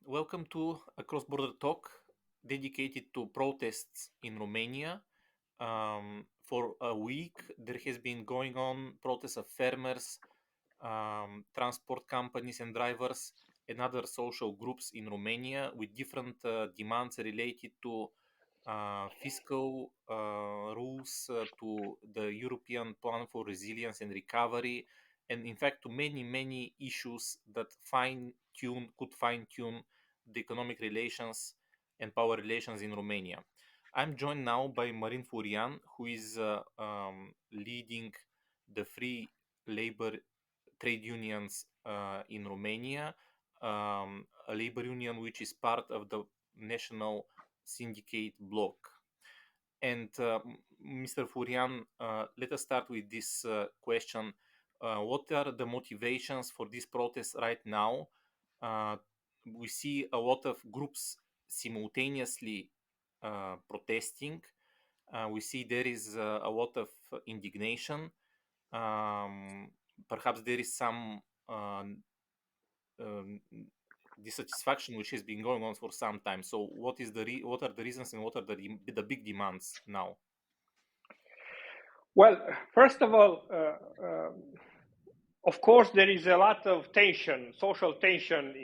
Welcome to a cross-border talk dedicated to protests in Romania. For a week, there has been going on protests of farmers, transport companies and drivers, and other social groups in Romania with different demands related to fiscal rules, to the European Plan for Resilience and Recovery, and in fact to many issues that could fine-tune the economic relations and power relations in Romania. I'm joined now by Marin Florian, who is leading the free labor trade unions in Romania, a labor union which is part of the National Syndicate Bloc. And Mr. Florian, let us start with this question. What are the motivations for this protest right now? We see a lot of groups simultaneously protesting. We see there is a lot of indignation. Perhaps there is some dissatisfaction which has been going on for some time. So, what are the reasons and what are the big demands now? Well, first of all, of course, there is a lot of tension, social tension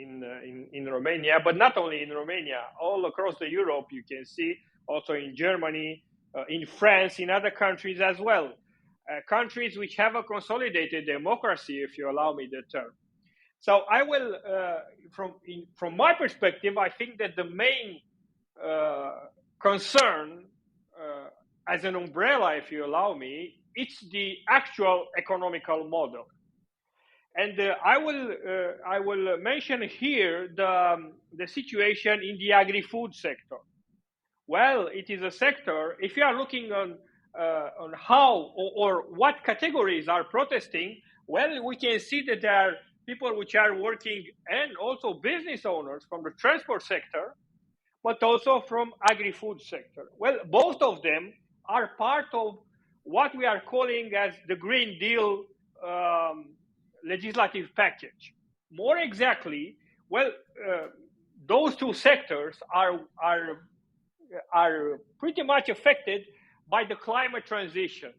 in Romania, but not only in Romania, all across the Europe. You can see also in Germany, in France, in other countries as well. Countries which have a consolidated democracy, if you allow me the term. So I will, from my perspective, I think that the main concern, as an umbrella, if you allow me, it's the actual economical model. And I will mention here the situation in the agri-food sector. Well, it is a sector. If you are looking on how or what categories are protesting, well, we can see that there are people which are working and also business owners from the transport sector, but also from agri-food sector. Well, both of them are part of what we are calling as the Green Deal legislative package. More exactly, well, those two sectors are pretty much affected by the climate transition.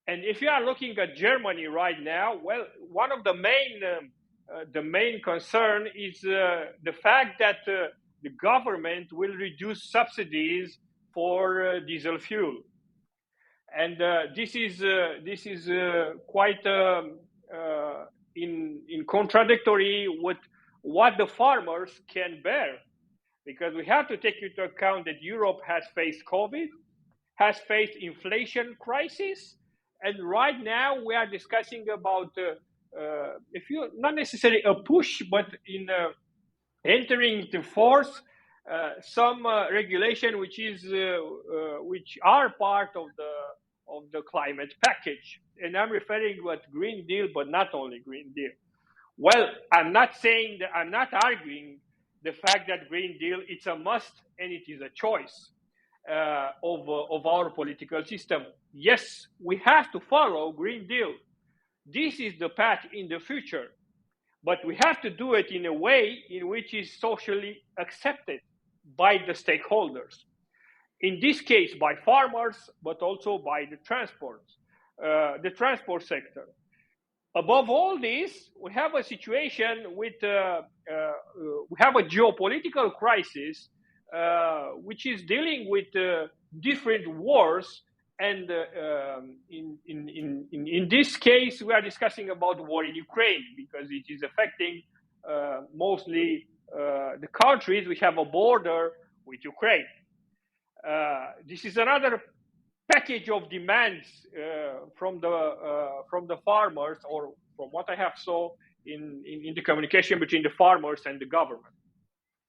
And if you are looking at Germany right now, well, one of the main concern is the fact that the government will reduce subsidies for diesel fuel, and this is quite in contradictory with what the farmers can bear, because we have to take into account that Europe has faced COVID, has faced inflation crisis, and right now we are discussing about if you not necessarily a push, but in entering into force some regulation which are part of the climate package. And I'm referring to Green Deal, but not only Green Deal. Well, I'm not arguing the fact that Green Deal, it's a must and it is a choice of our political system. Yes, we have to follow Green Deal. This is the path in the future, but we have to do it in a way in which is socially accepted by the stakeholders. In this case, by farmers, but also by the transport sector. Above all this, we have a situation with we have a geopolitical crisis which is dealing with different wars, and in this case, we are discussing about war in Ukraine because it is affecting mostly the countries which have a border with Ukraine. This is another package of demands from the farmers, or from what I have saw in the communication between the farmers and the government.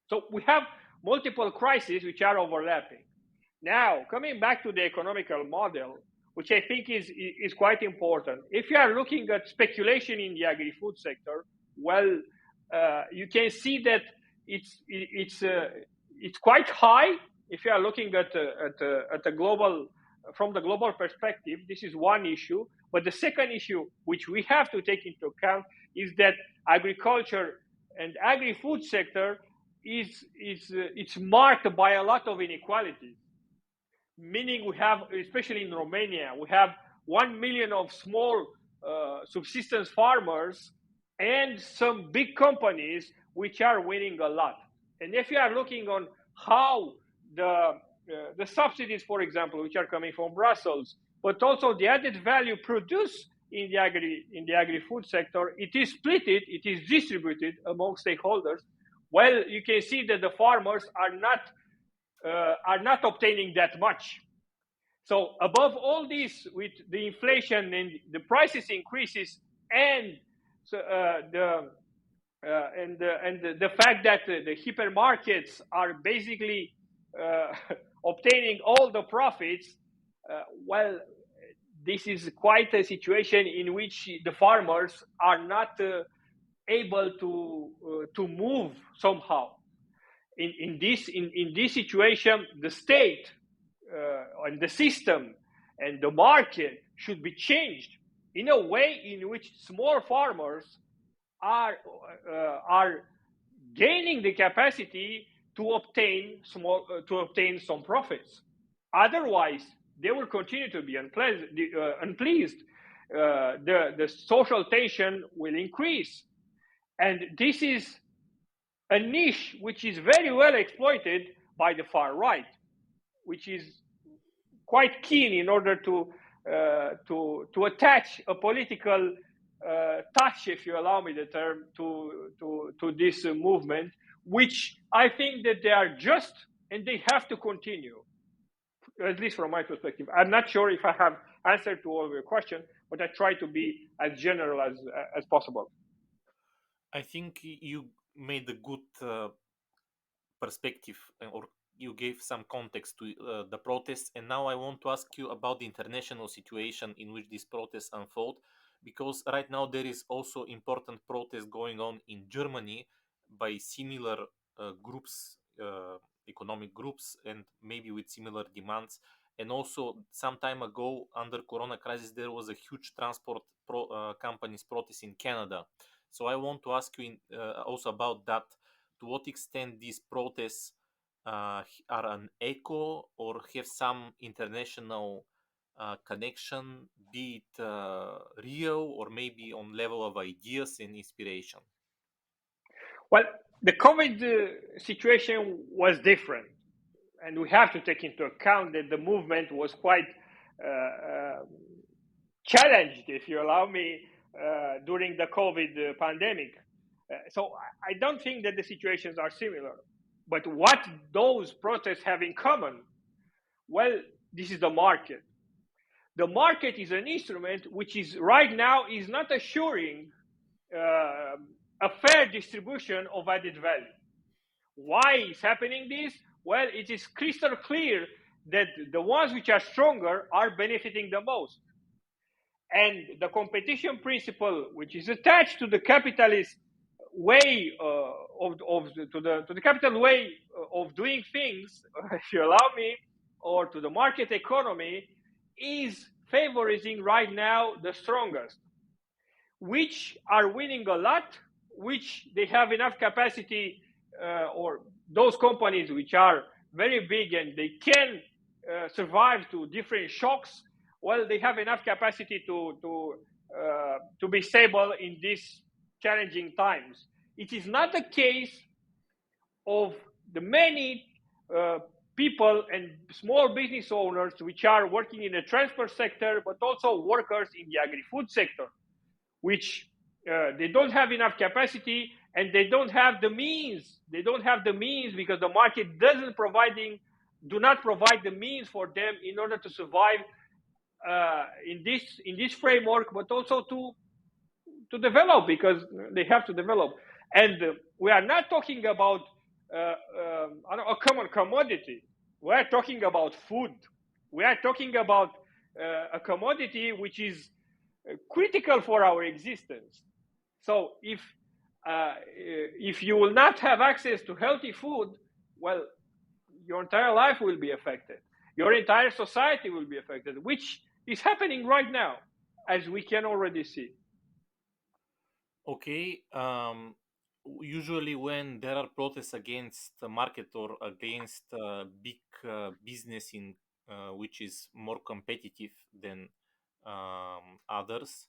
So we have multiple crises which are overlapping. Now, coming back to the economical model, which I think is quite important. If you are looking at speculation in the agri-food sector, well, you can see that it's quite high. If you are looking at a global, from the global perspective, this is one issue. But the second issue, which we have to take into account, is that agriculture and agri-food sector it's marked by a lot of inequalities. Meaning we have, especially in Romania, we have 1 million of small subsistence farmers and some big companies which are winning a lot. And if you are looking on how the subsidies, for example, which are coming from Brussels, but also the added value produced in the agri-food sector, it is split, it is distributed among stakeholders. Well, you can see that the farmers are not obtaining that much. So above all this, with the inflation and the prices increases, and the fact that the hypermarkets are basically obtaining all the profits, well, this is quite a situation in which the farmers are not able to move somehow. In this situation, the state and the system and the market should be changed in a way in which small farmers are gaining the capacity to obtain some profits. Otherwise, they will continue to be unpleased. The social tension will increase, and this is a niche which is very well exploited by the far right, which is quite keen in order to attach a political touch, if you allow me the term, to this movement, which I think that they are just and they have to continue, at least from my perspective. I'm not sure if I have answered to all of your questions, but I try to be as general as possible. I think you made a good perspective, or you gave some context to the protests, and now I want to ask you about the international situation in which these protests unfold, because right now there is also important protest going on in Germany by similar groups, economic groups, and maybe with similar demands. And also some time ago, under corona crisis, there was a huge transport companies protest in Canada. So I want to ask you also about that. To what extent these protests are an echo or have some international connection, be it real or maybe on level of ideas and inspiration? Well, the COVID situation was different, and we have to take into account that the movement was quite challenged, if you allow me, during the COVID pandemic. So I don't think that the situations are similar. But what those protests have in common? Well, this is the market. The market is an instrument which is right now is not assuring a fair distribution of added value. Why is happening this? Well, it is crystal clear that the ones which are stronger are benefiting the most. And the competition principle, which is attached to the capitalist way to the capital way of doing things, if you allow me, or to the market economy, is favoring right now the strongest, which are winning a lot, which they have enough capacity, or those companies which are very big and they can survive to different shocks. Well, they have enough capacity to be stable in these challenging times. It is not the case of the many people and small business owners which are working in the transport sector, but also workers in the agri-food sector, which they don't have enough capacity and they don't have the means. They don't have the means because the market do not provide the means for them in order to survive in this framework, but also to develop, because they have to develop. And we are not talking about a common commodity. We are talking about food. We are talking about a commodity which is critical for our existence. So if you will not have access to healthy food, well, your entire life will be affected. Your entire society will be affected, which is happening right now, as we can already see. Okay. usually when there are protests against the market or against big business in which is more competitive than others,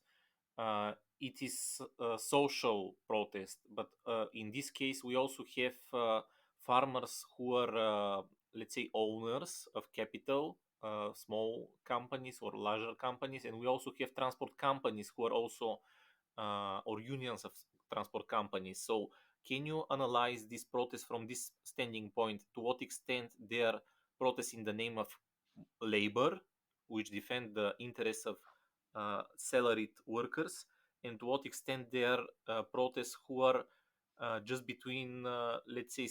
it is a social protest. But in this case, we also have farmers who are, let's say, owners of capital, small companies or larger companies, and we also have transport companies who are also or unions of transport companies. So, can you analyze this protest from this standing point? To what extent they are protests in the name of labor, which defend the interests of salaried workers, and to what extent they are protests who are just between, let's say,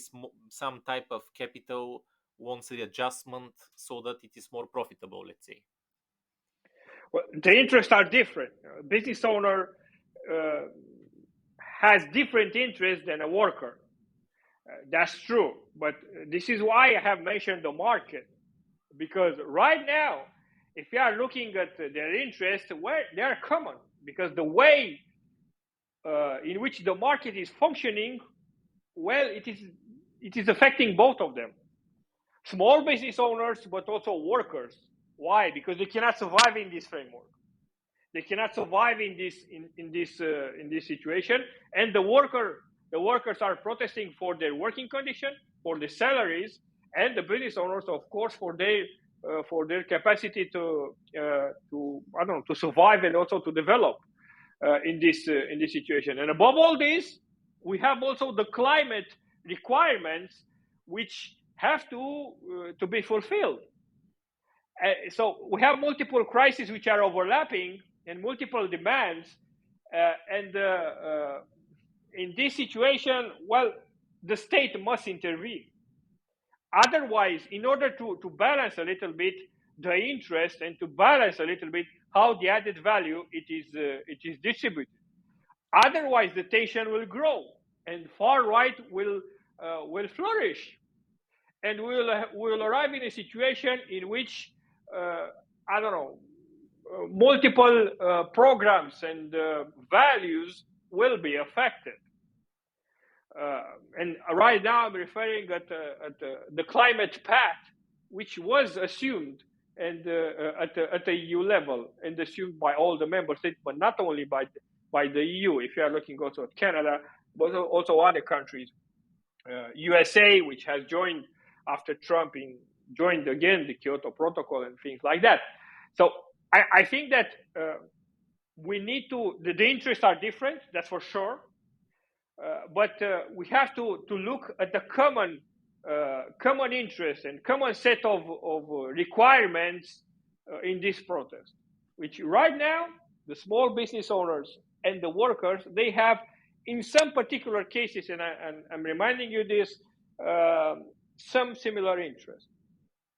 some type of capital wants readjustment so that it is more profitable, let's say? Well, the interests are different. A business owner has different interests than a worker. That's true. But this is why I have mentioned the market. Because right now, if you are looking at their interests, where they are common. Because the way in which the market is functioning, well, it is affecting both of them. Small business owners, but also workers. Why? Because they cannot survive in this framework. They cannot survive in this situation, and the workers are protesting for their working condition, for the salaries, and the business owners, of course, for their capacity to survive and also to develop in this situation. And above all this, we have also the climate requirements which have to be fulfilled. So we have multiple crises which are overlapping and multiple demands, and in this situation, well, the state must intervene. Otherwise, in order to balance a little bit the interest and to balance a little bit how the added value it is distributed, otherwise the tension will grow and far right will flourish, and we'll arrive in a situation in which multiple programs and values will be affected. And right now I'm referring at the climate pact, which was assumed and at the EU level and assumed by all the member states, but not only by the EU. If you are looking also at Canada, but also other countries, USA, which has joined after Trump joined again the Kyoto Protocol and things like that. So I think that we need to, the interests are different, that's for sure, but we have to look at the common interest and common set of requirements in this protest, which right now the small business owners and the workers, they have in some particular cases, and I'm reminding you this, some similar interests,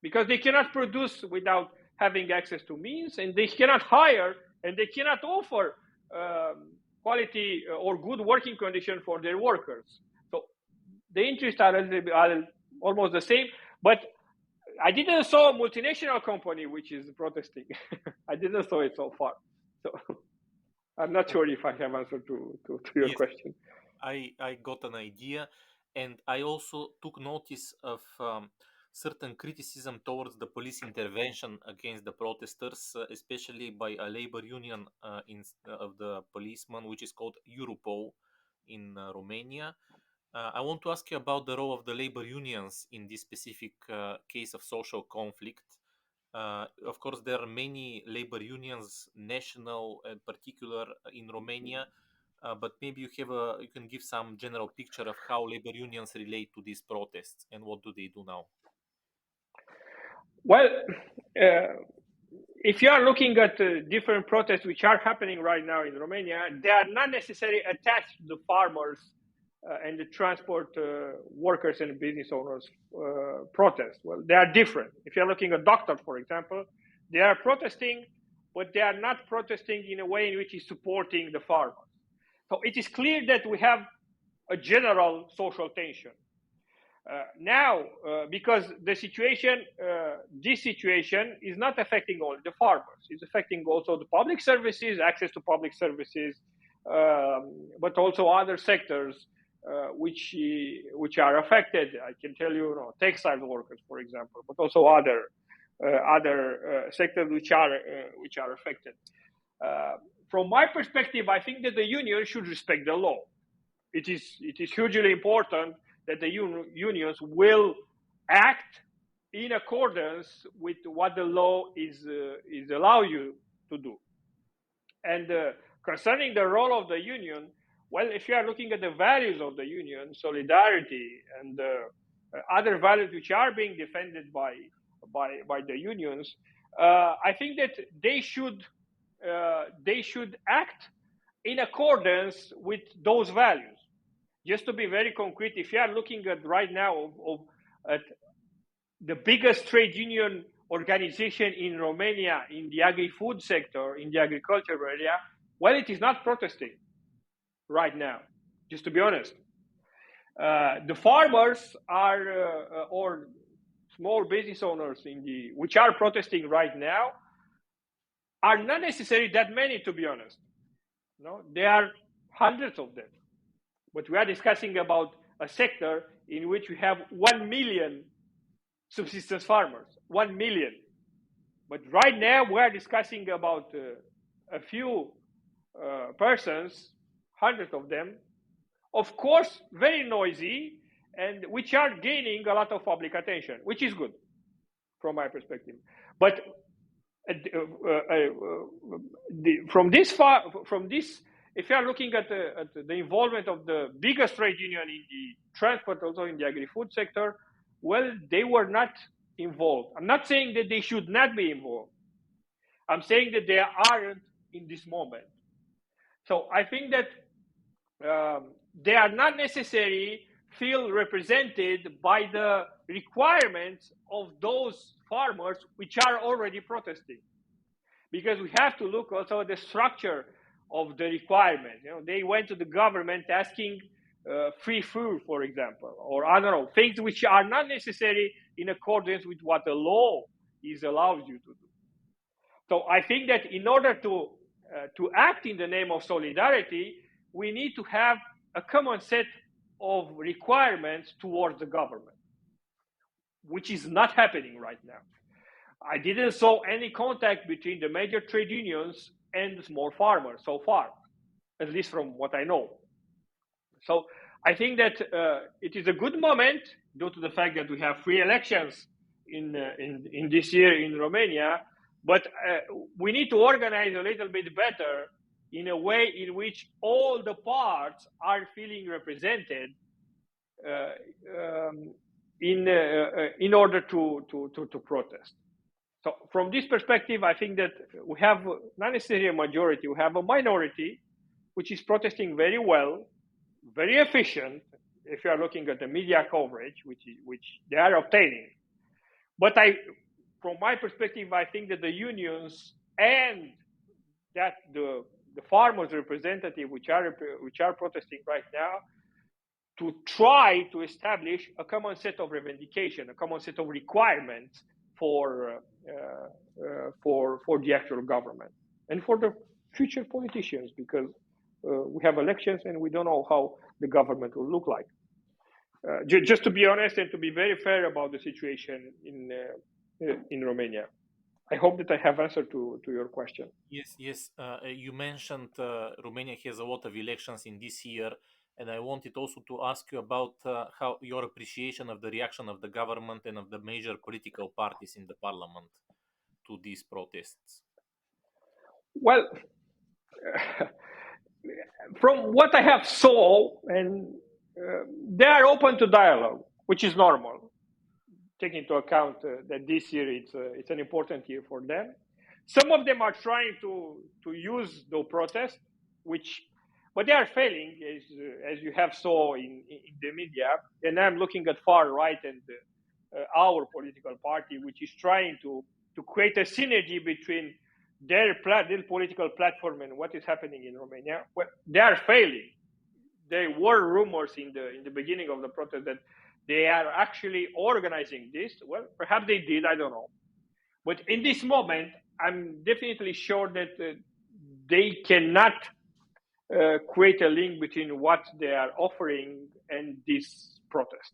because they cannot produce without having access to means, and they cannot hire, and they cannot offer quality or good working condition for their workers. So the interests are almost the same, but I didn't saw a multinational company which is protesting. I didn't saw it so far. So I'm not sure if I have answered to your question. I got an idea, and I also took notice of certain criticism towards the police intervention against the protesters, especially by a labor union of the policemen, which is called Europol in Romania. I want to ask you about the role of the labor unions in this specific case of social conflict. Of course, there are many labor unions, national and particular, in Romania, but maybe you can give some general picture of how labor unions relate to these protests and what do they do now. Well, if you are looking at different protests which are happening right now in Romania, they are not necessarily attached to the farmers and the transport workers and business owners protests. Well, they are different. If you're looking at doctors, for example, they are protesting, but they are not protesting in a way in which is supporting the farmers. So it is clear that we have a general social tension. Now, because the situation, this situation is not affecting only the farmers, it's affecting also the public services, access to public services, but also other sectors, which are affected. I can tell you, textile workers, for example, but also other sectors which are affected. From my perspective, I think that the union should respect the law. It is hugely important that the unions will act in accordance with what the law is allow you to do. And concerning the role of the union, well, if you are looking at the values of the union, solidarity and other values which are being defended by the unions, I think that they should act in accordance with those values. Just to be very concrete, if you are looking at right now at the biggest trade union organization in Romania in the agri-food sector, in the agriculture area, well, it is not protesting right now, just to be honest. The farmers are, or small business owners which are protesting right now, are not necessarily that many, to be honest. No, there are hundreds of them. But we are discussing about a sector in which we have 1 million subsistence farmers, 1 million. But right now we are discussing about a few persons, hundreds of them, of course, very noisy, and which are gaining a lot of public attention, which is good from my perspective. But from this, if you are looking at the involvement of the biggest trade union in the transport, also in the agri-food sector, well, they were not involved. I'm not saying that they should not be involved. I'm saying that they aren't in this moment. So I think that they are not necessarily feel represented by the requirements of those farmers which are already protesting. Because we have to look also at the structure of the requirement. They went to the government asking free food, for example, or I don't know, things which are not necessarily in accordance with what the law allows you to do. So I think that in order to act in the name of solidarity, we need to have a common set of requirements towards the government, which is not happening right now. I didn't saw any contact between the major trade unions and the small farmers so far, at least from what I know. So I think that it is a good moment due to the fact that we have free elections in this year in Romania, but we need to organize a little bit better in a way in which all the parts are feeling represented in order to protest. So from this perspective, I think that we have not necessarily a majority, we have a minority which is protesting very well, very efficient, if you are looking at the media coverage, which they are obtaining. But from my perspective, I think that the unions and that the farmers' representative, which are protesting right now, to try to establish a common set of revendication, a common set of requirements for the actual government and for the future politicians, because we have elections and we don't know how the government will look like. Just to be honest and to be very fair about the situation in Romania. I hope that I have answered to your question. Yes. You mentioned Romania has a lot of elections in this year, and I wanted also to ask you about how your appreciation of the reaction of the government and of the major political parties in the parliament to these protests. Well, from what I have saw, and they are open to dialogue, which is normal, taking into account that this year it's an important year for them. Some of them are trying to use the protest, but they are failing, as you have saw in the media. And I'm looking at far right and our political party, which is trying to create a synergy between their political platform and what is happening in Romania. Well, they are failing. There were rumors in the beginning of the protest that they are actually organizing this. Well, perhaps they did, I don't know. But in this moment, I'm definitely sure that they cannot create a link between what they are offering and this protest,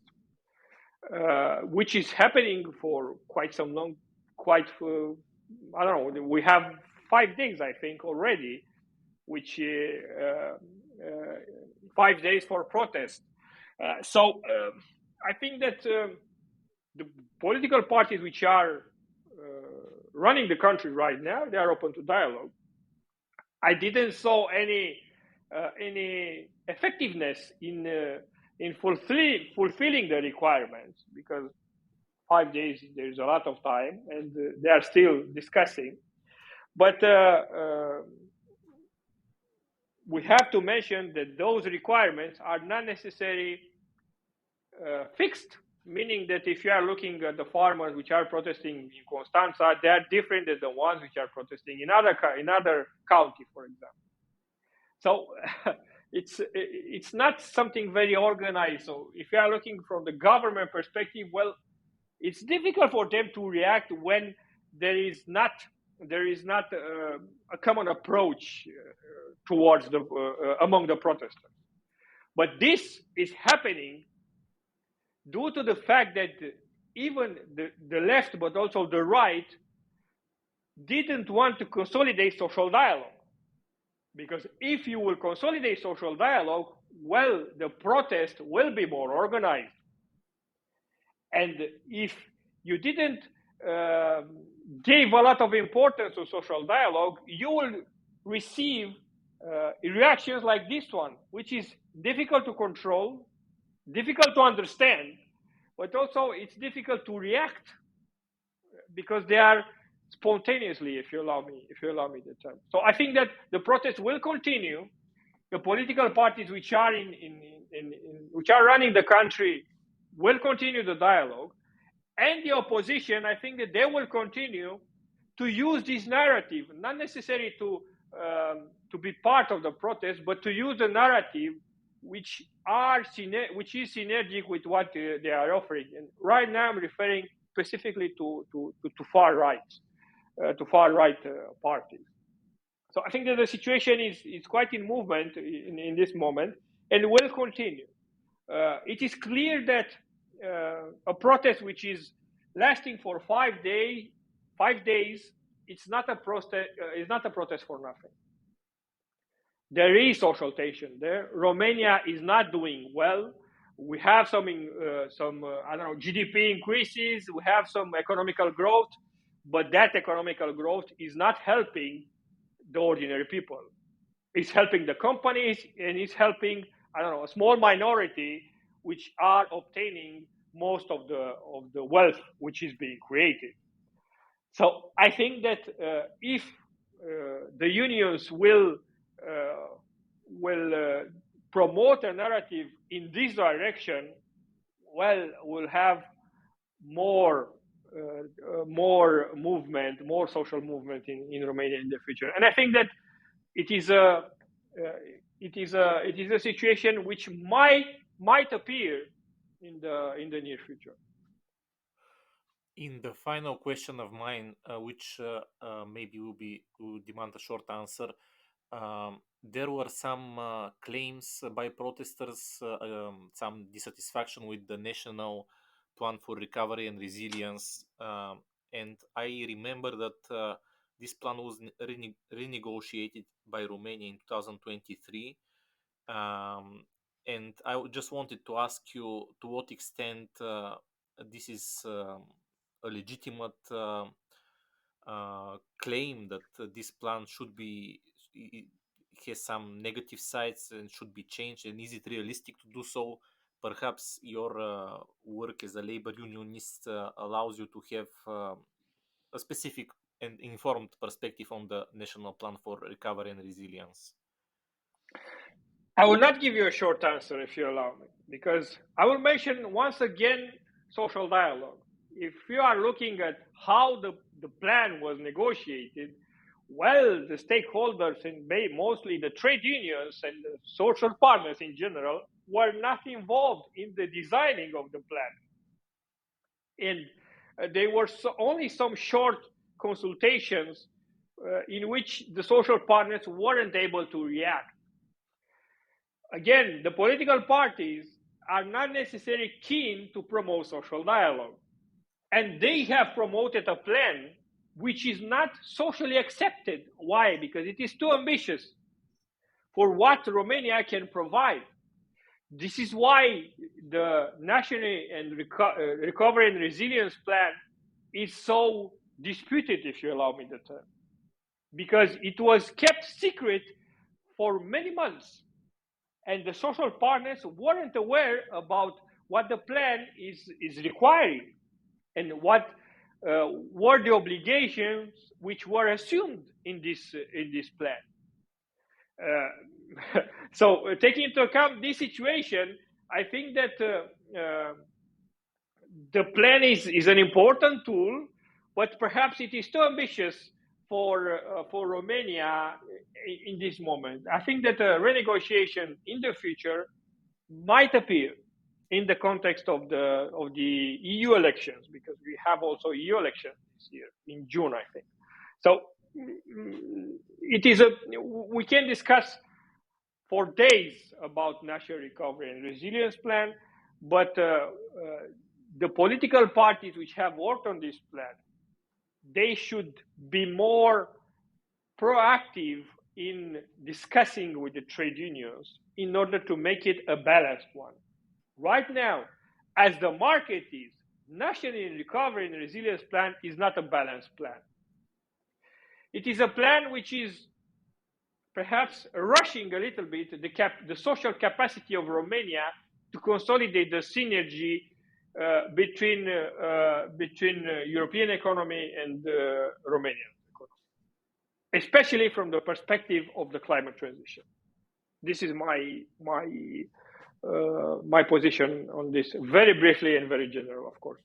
which is happening for quite some long, I don't know, we have 5 days, I think, already, which 5 days for protest. So I think that the political parties which are running the country right now, they are open to dialogue. I didn't saw any effectiveness in fulfilling the requirements, because 5 days, there's a lot of time, and they are still discussing. But we have to mention that those requirements are not necessarily fixed, meaning that if you are looking at the farmers which are protesting in Constanța, they are different than the ones which are protesting in other county, for example. So it's not something very organized. So if you are looking from the government perspective, well, it's difficult for them to react when there is not a common approach towards among the protesters. But this is happening due to the fact that even the left, but also the right, didn't want to consolidate social dialogue. Because if you will consolidate social dialogue, well, the protest will be more organized. And if you didn't give a lot of importance to social dialogue, you will receive reactions like this one, which is difficult to control, difficult to understand, but also it's difficult to react, because they are spontaneously, if you allow me the term. So I think that the protest will continue. The political parties which are which are running the country will continue the dialogue, and the opposition, I think that they will continue to use this narrative, not necessarily to be part of the protest, but to use the narrative which is synergic with what they are offering. And right now, I'm referring specifically to far right, parties. So I think that the situation is quite in movement in this moment, and will continue. It is clear that a protest which is lasting for 5 days, it's not a protest for nothing. There is social tension there. Romania is not doing well. We have some GDP increases. We have some economical growth, but that economical growth is not helping the ordinary people. It's helping the companies, and it's helping a small minority which are obtaining most of the wealth which is being created. So I think that if the unions will promote a narrative in this direction, well, we'll have more movement, more social movement in Romania in the future. And I think that it is a situation which might appear in the near future. In the final question of mine, which maybe will demand a short answer, there were some claims by protesters, some dissatisfaction with the National Plan for Recovery and Resilience, and I remember that this plan was renegotiated by Romania in 2023, and I just wanted to ask you to what extent this is a legitimate claim that this plan has some negative sides and should be changed, and is it realistic to do so? Perhaps your work as a labor unionist allows you to have a specific and informed perspective on the National Plan for Recovery and Resilience. I will not give you a short answer, if you allow me, because I will mention once again social dialogue. If you are looking at how the plan was negotiated, well, the stakeholders, and mostly the trade unions and the social partners in general, were not involved in the designing of the plan. And there were only some short consultations in which the social partners weren't able to react. again, the political parties are not necessarily keen to promote social dialogue. And they have promoted a plan which is not socially accepted. Why? Because it is too ambitious for what Romania can provide. This is why the National and Recovery and Resilience Plan is so disputed, if you allow me the term, because it was kept secret for many months, and the social partners weren't aware about what the plan is requiring and what were the obligations which were assumed in this plan. So taking into account this situation, I think that the plan is an important tool, but perhaps it is too ambitious for Romania in this moment. I think that a renegotiation in the future might appear in the context of the EU elections, because we have also EU elections this year in June, I think. So it is we can discuss for days about National Recovery and Resilience Plan, but the political parties which have worked on this plan, they should be more proactive in discussing with the trade unions in order to make it a balanced one. Right now, as the market is, National Recovery and Resilience Plan is not a balanced plan. It is a plan which is perhaps rushing a little bit the social capacity of Romania to consolidate the synergy between European economy and Romanian economy, especially from the perspective of the climate transition. This is my position on this, very briefly and very general, of course.